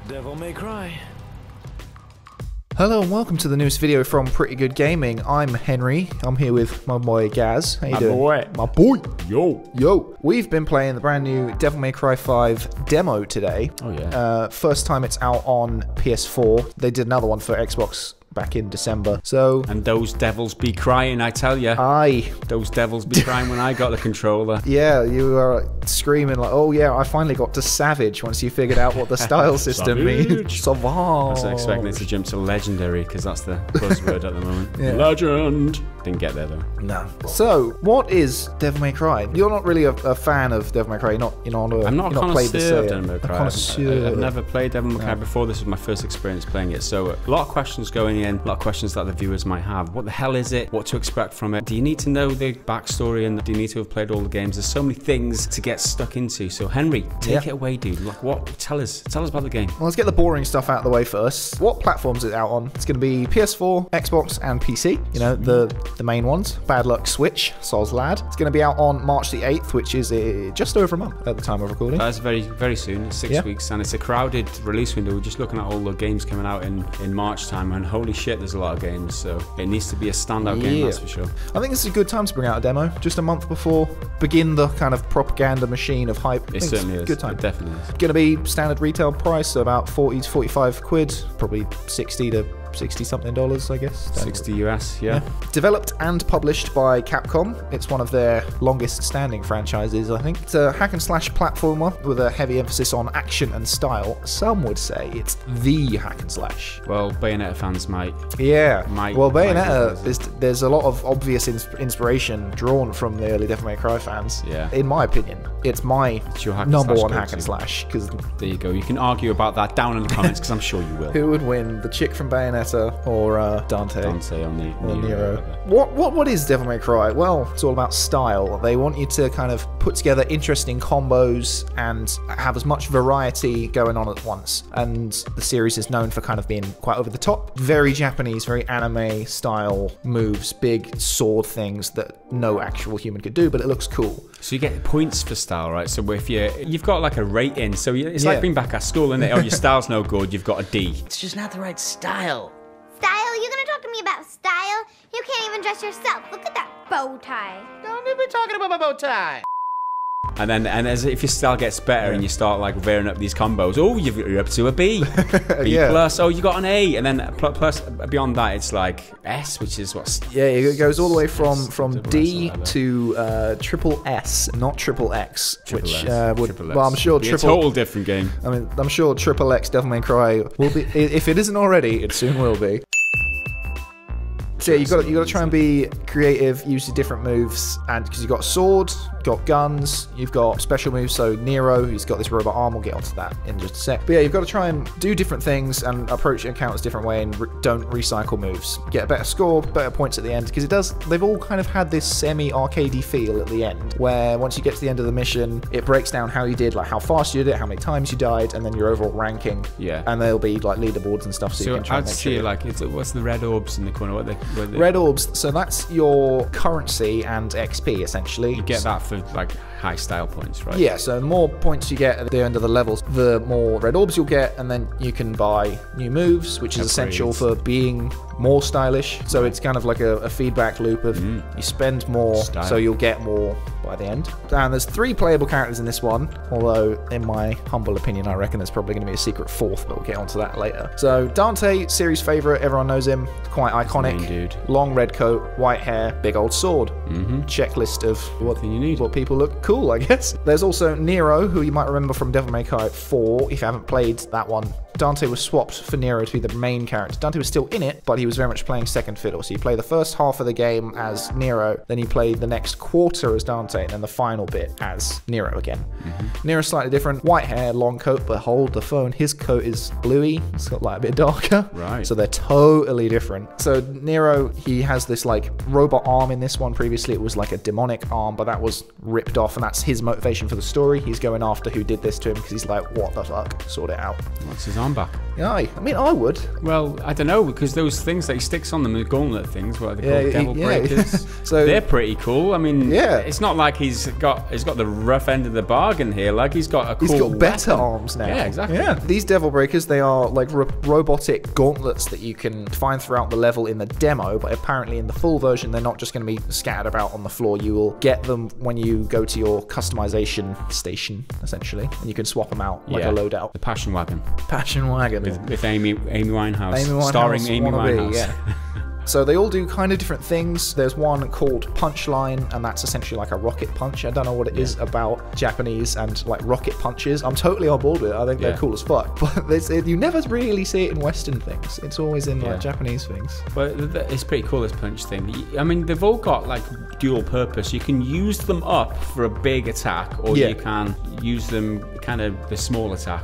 Devil May Cry. Hello and welcome to the newest video from Pretty Good Gaming. I'm Henry. I'm here with my boy Gaz. How you doing? My boy. Yo. We've been playing the brand new Devil May Cry 5 demo today. Oh yeah. First time it's out on PS4. They did another one for Xbox back in December. So and those devils be crying, I tell you. Aye. Those devils be crying when I got the controller. Yeah, you were screaming like, oh yeah, I finally got to Savage once you figured out what the style system means. Savage. I was expecting it to jump to Legendary because that's the buzzword at the moment. Yeah. Legend. Didn't get there though. No. So, what is Devil May Cry? You're not really a fan of Devil May Cry. I'm not a connoisseur of Devil May Cry. Connoisseur. I've never played Devil May Cry before. This was my first experience playing it. So a lot of questions going in, a lot of questions that the viewers might have. What the hell is it? What to expect from it? Do you need to know the backstory and do you need to have played all the games? There's so many things to get stuck into. So Henry, take it away, dude. Like what? Tell us about the game. Well, let's get the boring stuff out of the way first. What platforms is it out on? It's going to be PS4, Xbox, and PC. You know, the main ones. Bad luck Switch, soz lad. It's going to be out on March the 8th, which is just over a month at the time of recording. That's very soon. It's 6 weeks, and it's a crowded release window. We're just looking at all the games coming out in March time, and holy shit, there's a lot of games. So it needs to be a standout game, that's for sure. I think this is a good time to bring out a demo, just a month before begin the kind of propaganda machine of hype. It certainly is. Good time. It definitely is. Going to be standard retail price, so about 40 to 45 quid, probably 60 to 60 something dollars, I guess. 60 US, yeah. Developed and published by Capcom. It's one of their longest standing franchises, I think. It's a hack and slash platformer with a heavy emphasis on action and style. Some would say it's the hack and slash. Well, Bayonetta fans might. Yeah. Well, Bayonetta, there's a lot of obvious inspiration drawn from the early Devil May Cry fans. Yeah. In my opinion, it's my number one hack and slash. There you go. You can argue about that down in the comments because I'm sure you will. Who would win, the chick from Bayonetta or Dante? Dante or Nero. What is Devil May Cry? Well, it's all about style. They want you to kind of put together interesting combos and have as much variety going on at once. And the series is known for kind of being quite over the top. Very Japanese, very anime style moves, big sword things that no actual human could do, but it looks cool. So you get points for style, right? So if you've got like a rating, so it's like being back at school, isn't it? Oh, your style's no good, you've got a D. It's just not the right style. Style? You're gonna talk to me about style? You can't even dress yourself. Look at that bow tie. Don't even talking about my bow tie. And as if your style gets better and you start like varying up these combos, oh, you're up to a B. B plus, oh, you got an A, and then plus beyond that, it's like S, which is what's it goes all the way from D to triple S, not triple X, which would, well, I'm sure a total different game. I mean, I'm sure triple X Devil May Cry will be, if it isn't already, it soon will be. So yeah, you got to try and be creative, use your different moves, and because you've got a sword, you've got guns, you've got special moves. So Nero, who's got this robot arm, we'll get onto that in just a sec. But yeah, you've got to try and do different things and approach encounters a different way, and don't recycle moves. Get a better score, better points at the end, because they've all kind of had this semi-arcadey feel at the end, where once you get to the end of the mission, it breaks down how you did, like how fast you did it, how many times you died, and then your overall ranking. Yeah. And there'll be like leaderboards and stuff. So you can try I'd see like what's the red orbs in the corner? Red orbs, so that's your currency and XP essentially. You get that for like high style points, right? Yeah, so the more points you get at the end of the levels, the more red orbs you'll get, and then you can buy new moves, which is essential for being more stylish. So it's kind of like a feedback loop of you spend more, so you'll get more by the end. And there's 3 playable characters in this one, although in my humble opinion, I reckon there's probably going to be a secret 4th, but we'll get onto that later. So Dante, series favorite, everyone knows him, quite iconic. Main dude. Long red coat, white hair, big old sword. Checklist of what people look cool, I guess. There's also Nero, who you might remember from Devil May Cry 4, if you haven't played that one. Dante was swapped for Nero to be the main character. Dante was still in it, but he was very much playing second fiddle. So you play the first half of the game as Nero, then you play the next quarter as Dante, and then the final bit as Nero again. Nero's slightly different. White hair, long coat, but hold the phone. His coat is bluey. It's got like a bit darker. Right. So they're totally different. So Nero, he has this like robot arm in this one. Previously it was like a demonic arm, but that was ripped off, and that's his motivation for the story. He's going after who did this to him because he's like, what the fuck? Sort it out. What's his arm arm back. Aye, I mean, I would. Well, I don't know, because those things that he sticks on them, the gauntlet things, what are they called? Devil breakers. So they're pretty cool. I mean, yeah, it's not like he's got the rough end of the bargain here. Like he's got a cool He's got better weapon. arms now. Yeah, exactly. Yeah, these devil breakers, they are like robotic gauntlets that you can find throughout the level in the demo, but apparently in the full version, they're not just going to be scattered about on the floor. You will get them when you go to your customization station, essentially, and you can swap them out like a loadout. The Passion Wagon. Passion Wagon. With Amy Winehouse. Starring Amy Winehouse. Yeah. So they all do kind of different things. There's one called Punchline, and that's essentially like a rocket punch. I don't know what it is about Japanese and like rocket punches. I'm totally on board with it. I think they're cool as fuck. But you never really see it in Western things. It's always in like Japanese things. But it's pretty cool, this punch thing. I mean, they've all got like dual purpose. You can use them up for a big attack, or you can use them kind of the small attack.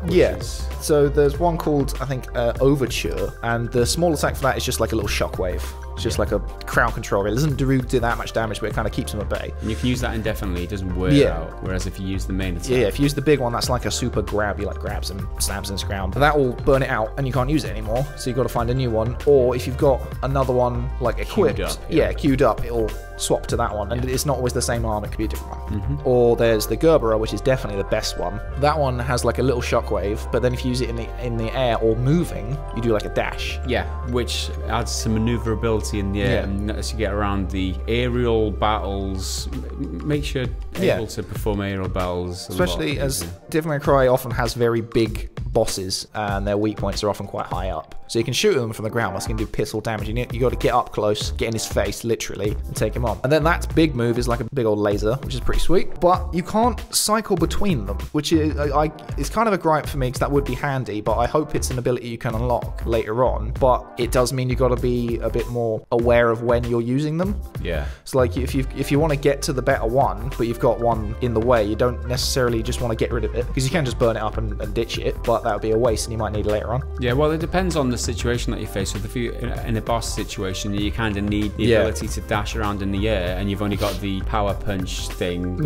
So there's one called, I think, Overture, and the small attack for that is just like a little shockwave. It's just like a crowd control. It doesn't do that much damage, but it kind of keeps them at bay. And you can use that indefinitely. It doesn't wear out. Whereas if you use the main attack. Yeah, if you use the big one, that's like a super grab. You like grabs and stabs into the ground. That will burn it out, and you can't use it anymore. So you've got to find a new one. Or if you've got another one like equipped, queued up, it'll swap to that one. And it's not always the same arm. It could be a different one. Or there's the Gerberer, which is definitely the best one. That one has like a little shockwave, but then if you use it in the air or moving, you do like a dash. Yeah, which adds some maneuverability in the air. And as you get around the aerial battles, makes you able to perform aerial battles. Especially as Devil May Cry often has very big bosses, and their weak points are often quite high up. So you can shoot them from the ground, that's going to do piss all damage. You got to get up close, get in his face, literally, and take him on. And then that big move is like a big old laser, which is pretty sweet. But you can't cycle between them, which is it's kind of a gripe for me, because that would be handy, but I hope it's an ability you can unlock later on. But it does mean you got to be a bit more aware of when you're using them. Yeah. So like if you want to get to the better one, but you've got one in the way, you don't necessarily just want to get rid of it, because you can just burn it up and ditch it, but that would be a waste, and you might need it later on. Yeah, well, it depends on the situation that you face with. If you're in a boss situation, you kind of need the ability to dash around in the air, and you've only got the power punch thing.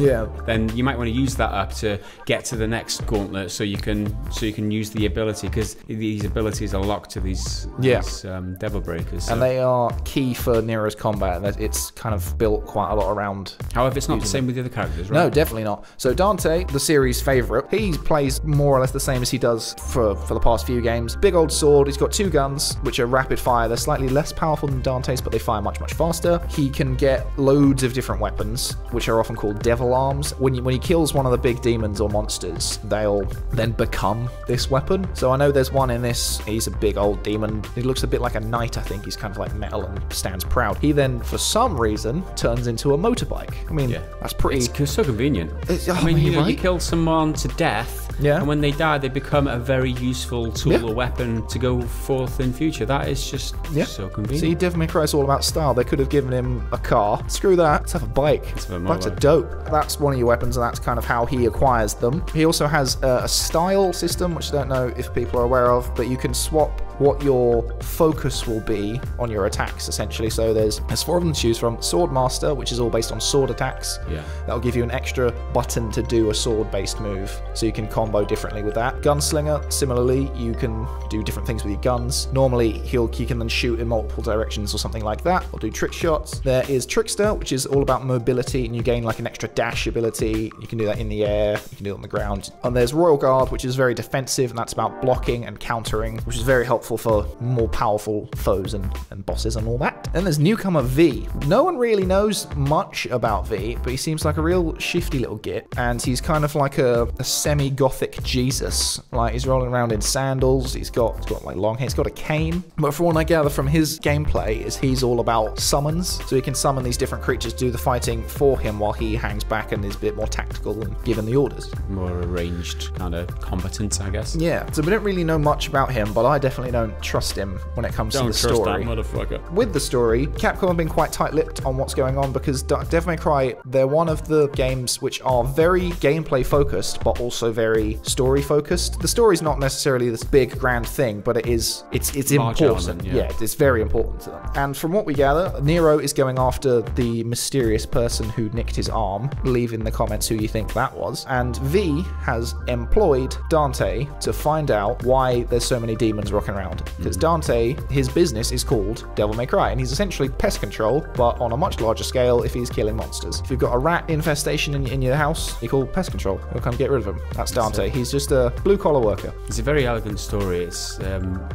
Then you might want to use that up to get to the next gauntlet, so you can use the ability, because these abilities are locked to these devil breakers. So. And they are key for Nero's combat. It's kind of built quite a lot around. However, it's not the same with the other characters, right? No, definitely not. So Dante, the series favourite, he plays more or less the same as he does for the past few games. Big old sword. He's got 2 guns, which are rapid fire. They're slightly less powerful than Dante's, but they fire much, much faster. He can get loads of different weapons, which are often called devil arms. When he kills one of the big demons or monsters, they'll then become this weapon. So I know there's one in this. He's a big old demon. He looks a bit like a knight, I think. He's kind of like metal and stands proud. He then, for some reason, turns into a motorbike. I mean, that's pretty... It's so convenient. I mean, you kill someone to death, and when they die, they become a very useful tool or weapon to go forth in future. That is just so convenient. See, Devil May Cry is all about style. They could have given him a car. Screw that. Let's have a bike. Bikes are dope. That's one of your weapons, and that's kind of how he acquires them. He also has a style system, which I don't know if people are aware of, but you can swap what your focus will be on your attacks, essentially. So there's 4 of them to choose from. Sword Master, which is all based on sword attacks. That'll give you an extra button to do a sword-based move, so you can combo differently with that. Gunslinger, similarly, you can do different things with your guns. Normally, you can then shoot in multiple directions or something like that, or do trick shots. There is Trickster, which is all about mobility, and you gain like an extra dash ability. You can do that in the air, you can do it on the ground. And there's Royal Guard, which is very defensive, and that's about blocking and countering, which is very helpful for more powerful foes and bosses and all that. Then there's Newcomer V. No one really knows much about V, but he seems like a real shifty little git, and he's kind of like a semi-gothic Jesus. Like, he's rolling around in sandals, he's got like long hair, he's got a cane. But from what I gather from his gameplay is he's all about summons, so he can summon these different creatures, do the fighting for him while he hangs back and is a bit more tactical and given the orders. More arranged kind of competent, I guess. Yeah, so we don't really know much about him, but I definitely don't trust him when it comes to Don't the trust story. that motherfucker. With the story, Capcom have been quite tight-lipped on what's going on because Devil May Cry, they're one of the games which are very gameplay focused, but also very story focused. The story's not necessarily this big grand thing, but it's Large important. element, yeah. It's very important to them. And from what we gather, Nero is going after the mysterious person who nicked his arm. Leave in the comments who you think that was. And V has employed Dante to find out why there's so many demons rocking around. Because Dante, his business is called Devil May Cry, and he's essentially pest control, but on a much larger scale if he's killing monsters. If you've got a rat infestation in your house, you call pest control. He'll come get rid of him. That's Dante. He's just a blue-collar worker. It's a very elegant story. It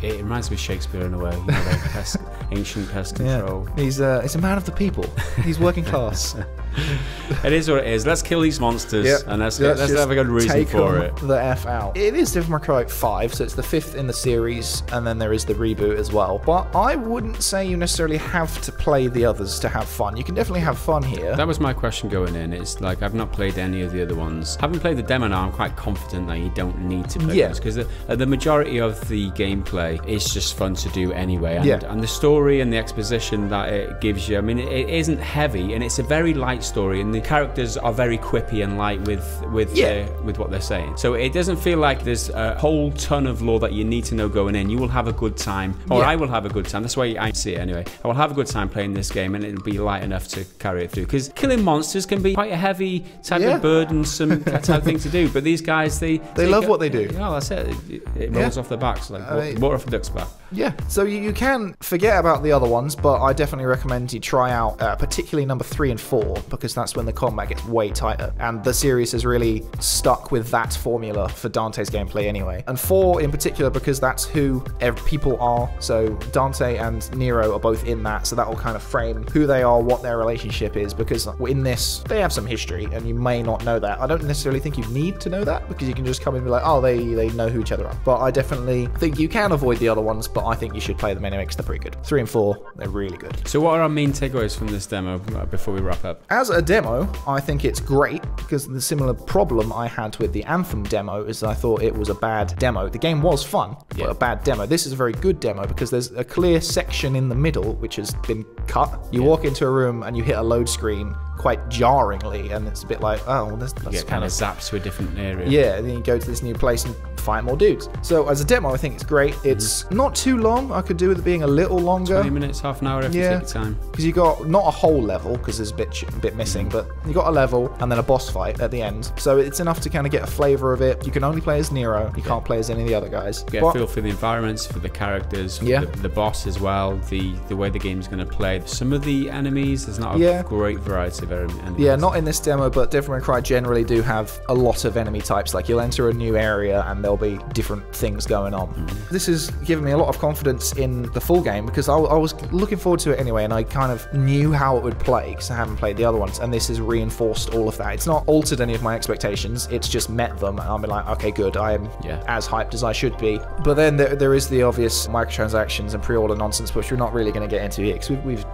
reminds me of Shakespeare in a way. You know, like ancient pest control. Yeah. He's a man of the people. He's working class. It is what it is. Let's kill these monsters, Yep. and let's just have a good reason take for them it. the F out. It is Devil May Cry 5, so it's the 5th in the series, and then there is the reboot as well. But I wouldn't say you necessarily have to play the others to have fun. You can definitely have fun here. That was my question going in. It's like I've not played any of the other ones. Having played the demo now, I'm quite confident that you don't need to play those because the majority of the gameplay is just fun to do anyway. And the story and the exposition that it gives you, I mean, it isn't heavy, and it's a very light story, and the characters are very quippy and light with what they're saying. So it doesn't feel like there's a whole ton of lore that you need to know going in. You will have a good time, or I will have a good time. That's the way I see it anyway. I will have a good time playing this game, and it'll be light enough to carry it through. Because killing monsters can be quite a heavy type of burdensome type of thing to do. But these guys, they love what they do. Yeah, that's it. It rolls off their backs like water off a duck's back. Yeah, so you can forget about the other ones, but I definitely recommend you try out particularly number 3 and 4, because that's when the combat gets way tighter. And the series has really stuck with that formula for Dante's gameplay anyway. And 4 in particular, because that's who people are. So Dante and Nero are both in that, so that will kind of frame who they are, what their relationship is, because in this, they have some history, and you may not know that. I don't necessarily think you need to know that, because you can just come in and be like, oh, they know who each other are. But I definitely think you can avoid the other ones, but I think you should play them anyway because they're pretty good. 3 and 4, they're really good. So what are our main takeaways from this demo before we wrap up? As a demo, I think it's great, because the similar problem I had with the Anthem demo is I thought it was a bad demo. The game was fun, but a bad demo. This is a very good demo because there's a clear section in the middle which has been cut. You walk into a room and you hit a load screen quite jarringly, and it's a bit like, oh, that's kind of zapped to a different area. Yeah, and then you go to this new place and fight more dudes. So as a demo, I think it's great. It's not too long. I could do with it being a little longer. 20 minutes, half an hour if you take your time. Because you got not a whole level, because there's a bit missing, but you got a level and then a boss fight at the end. So it's enough to kind of get a flavour of it. You can only play as Nero. You can't play as any of the other guys. Get a feel for the environments, for the characters, for the boss as well, the way the game's going to play. Some of the enemies, there's not a great variety of enemies. Yeah, not in this demo, but Devil May Cry generally do have a lot of enemy types. Like, you'll enter a new area and there'll be different things going on. This has given me a lot of confidence in the full game, because I was looking forward to it anyway, and I kind of knew how it would play because I haven't played the other ones, and this has reinforced all of that. It's not altered any of my expectations, it's just met them, and I'm like, okay, good, I am as hyped as I should be. But then there is the obvious microtransactions and pre-order nonsense, which we're not really going to get into here because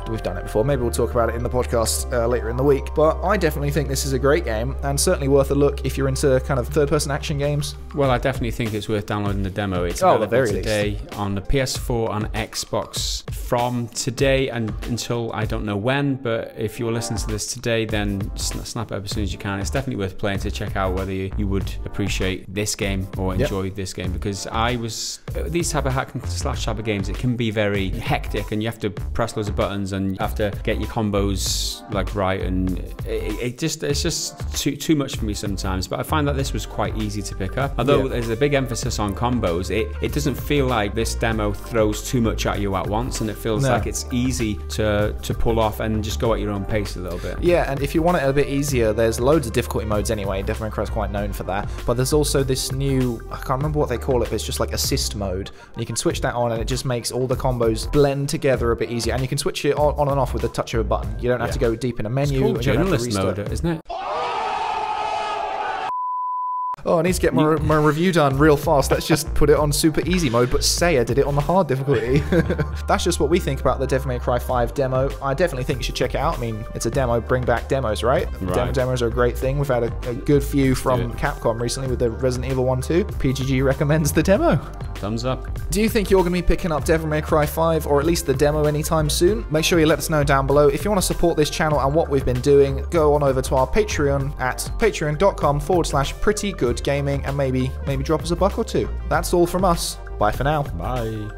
we've done it before. Maybe we'll talk about it in the podcast later in the week. But I definitely think this is a great game, and certainly worth a look if you're into kind of third-person action games. Well, I definitely think it's worth downloading the demo. It's available today on the PS4 and Xbox from today and until I don't know when, but if you're listening to this today, then snap it up as soon as you can. It's definitely worth playing to check out whether you would appreciate this game or enjoy this game, because these type of hack and slash type of games, it can be very hectic and you have to press loads of buttons and you have to get your combos like right, and it's just too much for me sometimes. But I find that this was quite easy to pick up, although there's a big emphasis on combos. It doesn't feel like this demo throws too much at you at once, and it feels like it's easy to pull off and just go at your own pace a little bit. Yeah, and if you want it a bit easier, there's loads of difficulty modes anyway. Devil May Cry is quite known for that, but there's also this new, I can't remember what they call it, but it's just like assist mode, and you can switch that on and it just makes all the combos blend together a bit easier, and you can switch it on and off with the touch of a button. You don't have to go deep in a menu. It's called journalist mode, isn't it? Oh, I need to get my review done real fast. Let's just put it on super easy mode, but Saya did it on the hard difficulty. That's just what we think about the Devil May Cry 5 demo. I definitely think you should check it out. I mean, it's a demo. Bring back demos, right? Demos are a great thing. We've had a good few from Capcom recently with the Resident Evil 1-2. PGG recommends the demo. Thumbs up. Do you think you're going to be picking up Devil May Cry 5, or at least the demo anytime soon? Make sure you let us know down below. If you want to support this channel and what we've been doing, go on over to our Patreon at patreon.com/prettygoodgaming and maybe drop us $1 or $2. That's all from us. Bye for now. Bye.